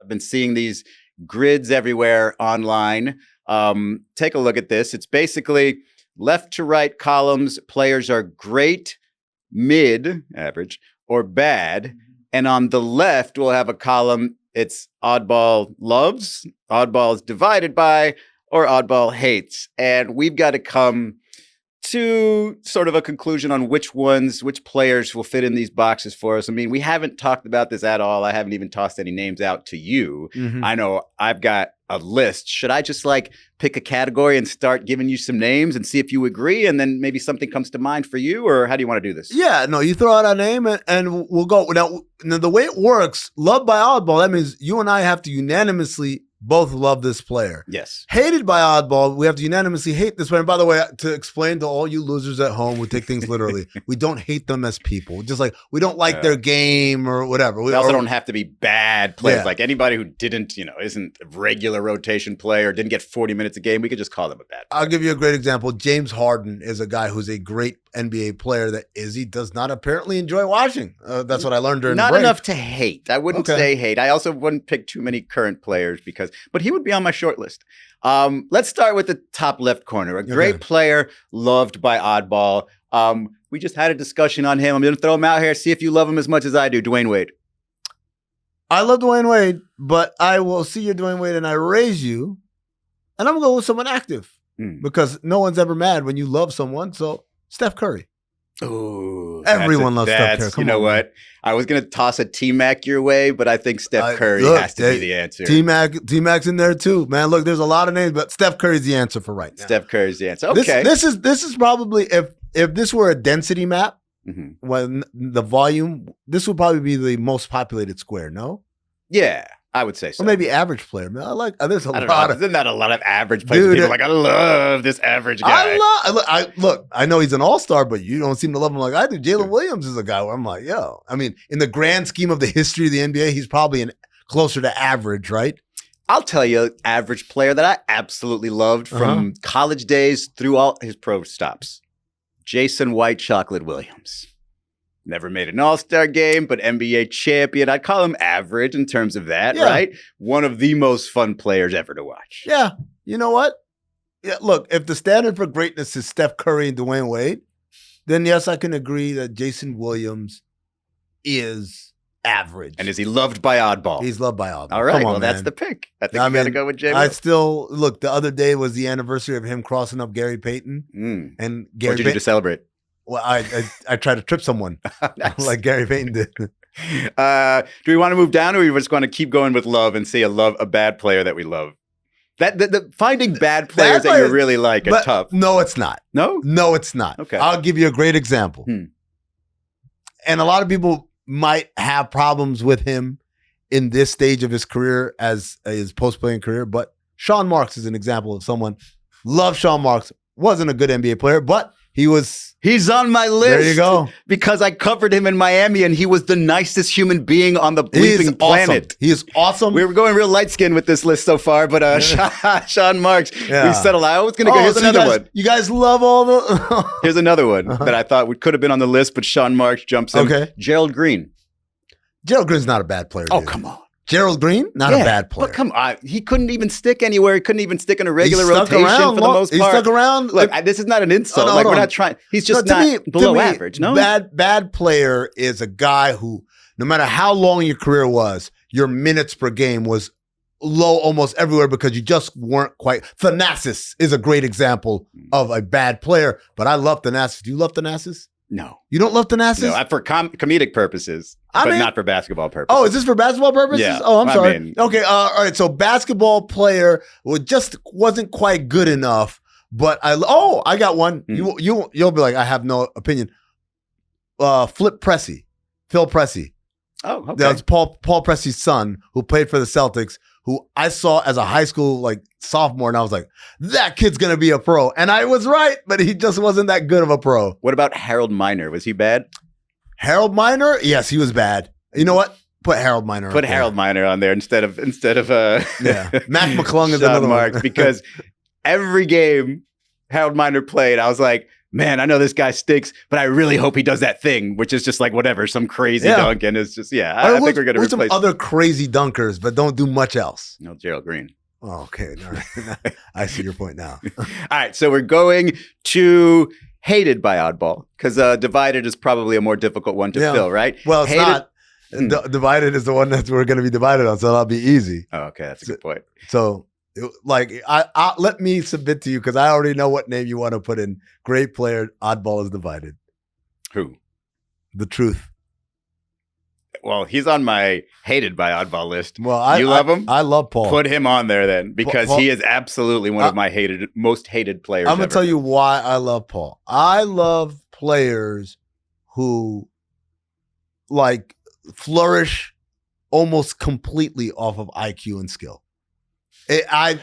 I've been seeing these grids everywhere online. Take a look at this. It's basically left to right columns. Players are great, mid, average, or bad. And on the left, we'll have a column. It's oddball loves, oddball is divided by, or oddball hates. And we've got to come to sort of a conclusion on which players will fit in these boxes for us. I mean, we haven't talked about this at all. I haven't even tossed any names out to you. Mm-hmm. I know I've got a list. Should I just like pick a category and start giving you some names and see if you agree, and then maybe something comes to mind for you, or how do you want to do this? Yeah, no, you throw out a name and we'll go. Now, the way it works, loved by oddball, that means you and I have to unanimously both love this player. Yes. Hated by oddball, we have to unanimously hate this player. And by the way, to explain to all you losers at home who take things literally, we don't hate them as people. Just like we don't like their game or whatever. We also don't have to be bad players. Yeah. Like anybody who didn't, isn't a regular rotation player, didn't get 40 minutes a game, we could just call them a bad player. I'll give you a great example. James Harden is a guy who's a great NBA player that Izzy does not apparently enjoy watching. That's what I learned during the break. Not enough to hate. I wouldn't say hate. I also wouldn't pick too many current players but he would be on my short list. Let's start with the top left corner. A great player, loved by oddball. We just had a discussion on him. I'm going to throw him out here, see if you love him as much as I do. Dwayne Wade. I love Dwayne Wade, but I will see your Dwayne Wade and I raise you, and I'm going to go with someone active because no one's ever mad when you love someone. So Steph Curry. Ooh, everyone loves Steph Curry. You know what? I was going to toss a T-Mac your way, but I think Steph Curry has to be the answer. T-Mac's in there too, man. Look, there's a lot of names, but Steph Curry's the answer for right now. Steph Curry's the answer. Okay. This is probably if this were a density map, when the volume, this would probably be the most populated square. No. Yeah. I would say so. Or maybe average player, man. There's a lot of. Isn't that a lot of average players? People are like, I love this average guy. I know he's an all-star, but you don't seem to love him like I do. Jalen Williams is a guy where I'm like, I mean, in the grand scheme of the history of the NBA, he's probably closer to average, right? I'll tell you, average player that I absolutely loved from college days through all his pro stops. Jason White Chocolate Williams. Never made an all-star game, but NBA champion. I'd call him average in terms of that, right? One of the most fun players ever to watch. Yeah. You know what? Yeah, look, if the standard for greatness is Steph Curry and Dwayne Wade, then yes, I can agree that Jason Williams is average. And is he loved by oddball? He's loved by oddball. All right, well, that's the pick. I think you got to go with Jay. Look, the other day was the anniversary of him crossing up Gary Payton. And Gary What did you do to celebrate? Well, I tried to trip someone like Gary Payton did. Do we want to move down, or we just want to keep going with love and see a bad player that we love? Finding bad players that you really like are tough. No, it's not. No? No, it's not. Okay. I'll give you a great example. And a lot of people might have problems with him in this stage of his career as his post-playing career, but Sean Marks is an example of someone. Love Sean Marks. Wasn't a good NBA player, but he's on my list. There you go. Because I covered him in Miami, and he was the nicest human being on the bleeping planet. He is awesome. We were going real light skinned with this list so far, but Sean Marks, we settled. I was going to go. Here's another one. You guys love all the. Here's another one that I thought could have been on the list, but Sean Marks jumps in. Okay. Gerald Green. Gerald Green's not a bad player. Oh, come on. Gerald Green, not a bad player. But come on, he couldn't even stick anywhere. He couldn't even stick in a regular rotation for the most part. He stuck around. Look, this is not an insult. We're not trying. He's just below average. No, bad player is a guy who, no matter how long your career was, your minutes per game was low almost everywhere because you just weren't quite. Thanasis is a great example of a bad player. But I love Thanasis. Do you love Thanasis? No. You don't love Thanasis? No, for comedic purposes, but not for basketball purposes. Oh, is this for basketball purposes? Yeah. Oh, I'm sorry. Okay, all right. So basketball player just wasn't quite good enough, but I got one. You'll be like, I have no opinion. Phil Pressey. Oh, okay. That was Paul Pressey's son who played for the Celtics, who I saw as a high school sophomore, and I was like, that kid's gonna be a pro. And I was right, but he just wasn't that good of a pro. What about Harold Miner? Was he bad? Harold Miner? Yes, he was bad. You know what? Put Harold Miner on there. Put Harold Miner on there instead of Mac McClung is another Marks, because every game Harold Miner played, I was like, man, I know this guy stinks, but I really hope he does that thing, which is just like whatever, some crazy dunk. And it's just, I think we're going to replace some other crazy dunkers, but don't do much else. No, Gerald Green. Oh, okay. All right. I see your point now. All right. So we're going to hated by Oddball because divided is probably a more difficult one to fill, right? Well, it's not. Divided is the one that we're going to be divided on, so that'll be easy. Oh, okay. That's a good point. So, I let me submit to you because I already know what name you want to put in. Great player, Oddball is divided. Who? The Truth. Well, he's on my hated by Oddball list. Well, you love him? I love Paul. Put him on there then, because he is absolutely one of my most hated players. I'm going to tell you why I love Paul. I love players who flourish almost completely off of IQ and skill. I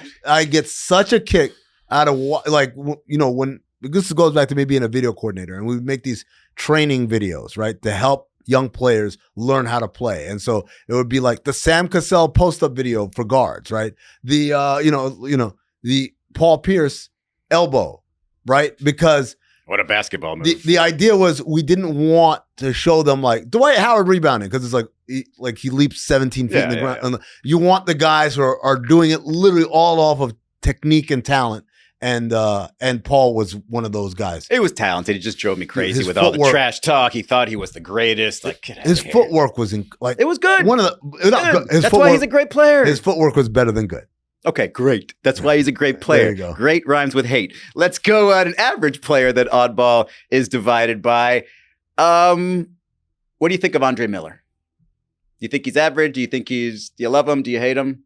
get such a kick out of when this goes back to me being a video coordinator, and we make these training videos, right, to help young players learn how to play. And so it would be like the Sam Cassell post-up video for guards, right? The the Paul Pierce elbow, right? Because what a basketball move. The idea was we didn't want to show them like Dwight Howard rebounding because it's like he leaps 17 feet in the ground. Yeah. You want the guys who are doing it literally all off of technique and talent. And Paul was one of those guys. He was talented. He just drove me crazy with all the trash talk. He thought he was the greatest. His footwork was it was good. That's why he's a great player. His footwork was better than good. Okay, great. That's why he's a great player. There you go. Great rhymes with hate. Let's go at an average player that Oddball is divided by. What do you think of Andre Miller? Do you think he's average? Do you love him? Do you hate him?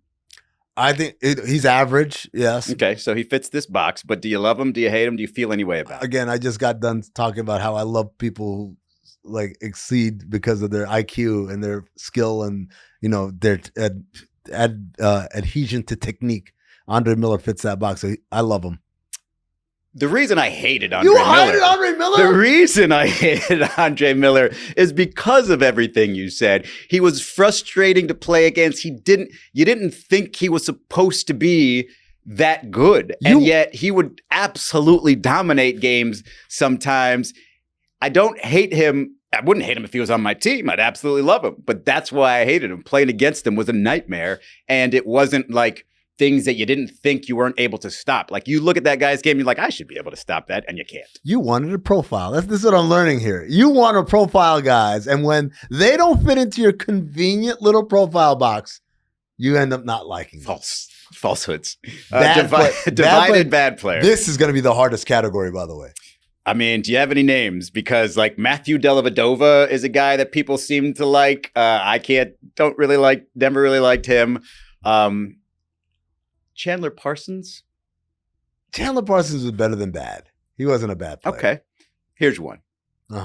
I think he's average, yes. Okay, so he fits this box, but do you love him? Do you hate him? Do you feel any way about him? Again, I just got done talking about how I love people who exceed because of their IQ and their skill and, their adhesion to technique. Andre Miller fits that box, so I love him. The reason I hated Andre Miller. The reason I hated Andre Miller is because of everything you said. He was frustrating to play against. You didn't think he was supposed to be that good. And yet he would absolutely dominate games sometimes. I don't hate him. I wouldn't hate him if he was on my team. I'd absolutely love him. But that's why I hated him. Playing against him was a nightmare. And it wasn't like things that you didn't think you weren't able to stop. Like you look at that guy's game, you're like, I should be able to stop that, and you can't. You wanted a profile. This is what I'm learning here. You want to profile guys, and when they don't fit into your convenient little profile box, you end up not liking them. Falsehoods. Divided bad player. This is going to be the hardest category, by the way. I mean, do you have any names? Because Matthew Dellavedova is a guy that people seem to like. Don't really like. Denver really liked him. Chandler Parsons? Chandler Parsons was better than bad. He wasn't a bad player. Okay. Here's one.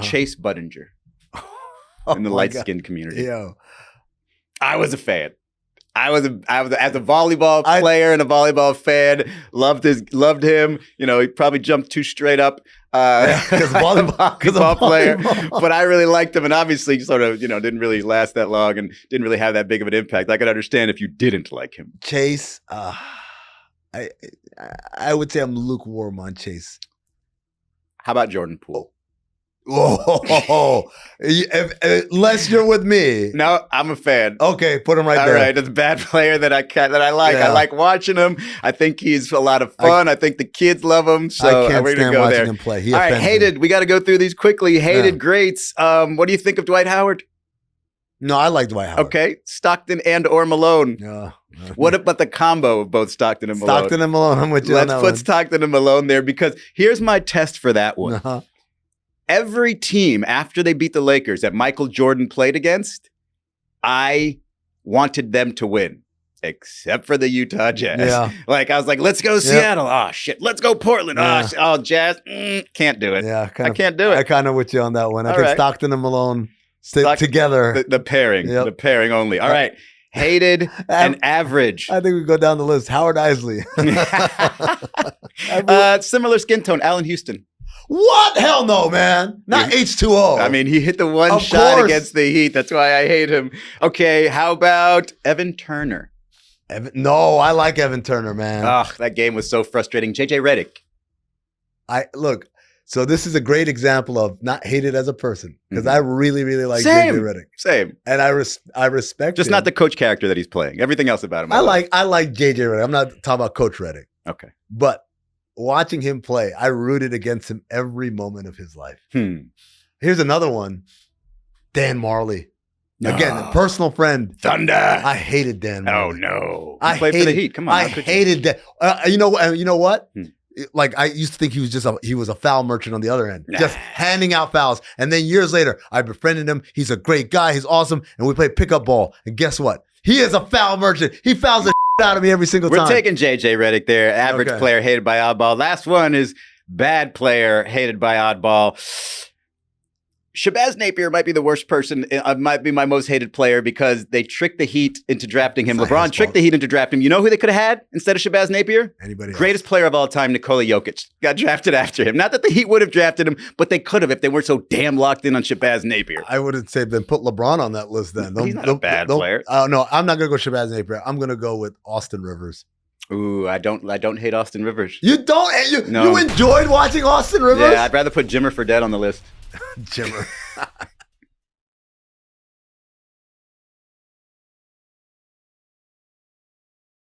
Chase Budinger in the light-skinned community. Yo. I was a fan. I was as a volleyball player and a volleyball fan, loved him. He probably jumped too straight up because volleyball player. But I really liked him, and obviously sort of, didn't really last that long and didn't really have that big of an impact. I could understand if you didn't like him. Chase, I would say I'm lukewarm on Chase. How about Jordan Poole? Whoa! Unless you're with me. No, I'm a fan. Okay, put him there. All right, it's a bad player that I like. Yeah. I like watching him. I think he's a lot of fun. I think the kids love him. So I can't we're stand gonna go watching there. him play. All right, hated. Me. We got to go through these quickly. Hated greats. What do you think of Dwight Howard? No, I like Dwight Howard. Okay, Stockton or Malone. Yeah. What about the combo of both Stockton and Malone? Stockton and Malone. I'm with you. Let's put Stockton and Malone there because here's my test for that one. Uh-huh. Every team after they beat the Lakers that Michael Jordan played against, I wanted them to win, except for the Utah Jazz. Yeah. I was like, let's go Seattle. Oh, shit. Let's go Portland. Yeah. Jazz. Can't do it. Yeah, I can't do it. I kind of with you on that one. I think Stockton and Malone stick together. The pairing. The pairing only. All right. Hated and average. I think we go down the list. Howard Isley. Similar skin tone. Allen Houston. What? Hell no, man. Not H2O. I mean, he hit the one shot against the Heat. That's why I hate him. Okay, how about Evan Turner? No, I like Evan Turner, man. Ugh, that game was so frustrating. JJ Redick. So this is a great example of not hated as a person because I really, really like Same. JJ Redick. Same. And I respect Just him. not the coach character that he's playing. Everything else about him. I like JJ Redick. I'm not talking about Coach Redick. Okay. But watching him play, I rooted against him every moment of his life. Here's another one. Dan Marley. Again, a personal friend. Thunder. I hated Dan Marley. Oh, no. I played for the Heat. Come on. I hated that. You know what? Hmm. Like I used to think he was a foul merchant on the other end, just handing out fouls. And then years later, I befriended him. He's a great guy. He's awesome. And we played pickup ball. And guess what? He is a foul merchant. He fouls the out of me every single time. We're taking JJ Redick there. Average player hated by Oddball. Last one is bad player hated by Oddball. Shabazz Napier might be the worst person, might be my most hated player because they tricked the Heat into drafting him. LeBron tricked the Heat into drafting him. You know who they could have had instead of Shabazz Napier? Anybody else? Greatest player of all time, Nikola Jokic, got drafted after him. Not that the Heat would have drafted him, but they could have if they weren't so damn locked in on Shabazz Napier. I would say then put LeBron on that list then. He's not a bad player. No, I'm not going to go Shabazz Napier. I'm going to go with Austin Rivers. Ooh, I don't hate Austin Rivers. You don't? No. You enjoyed watching Austin Rivers? Yeah, I'd rather put Jimmer Fredette on the list. Jimmer.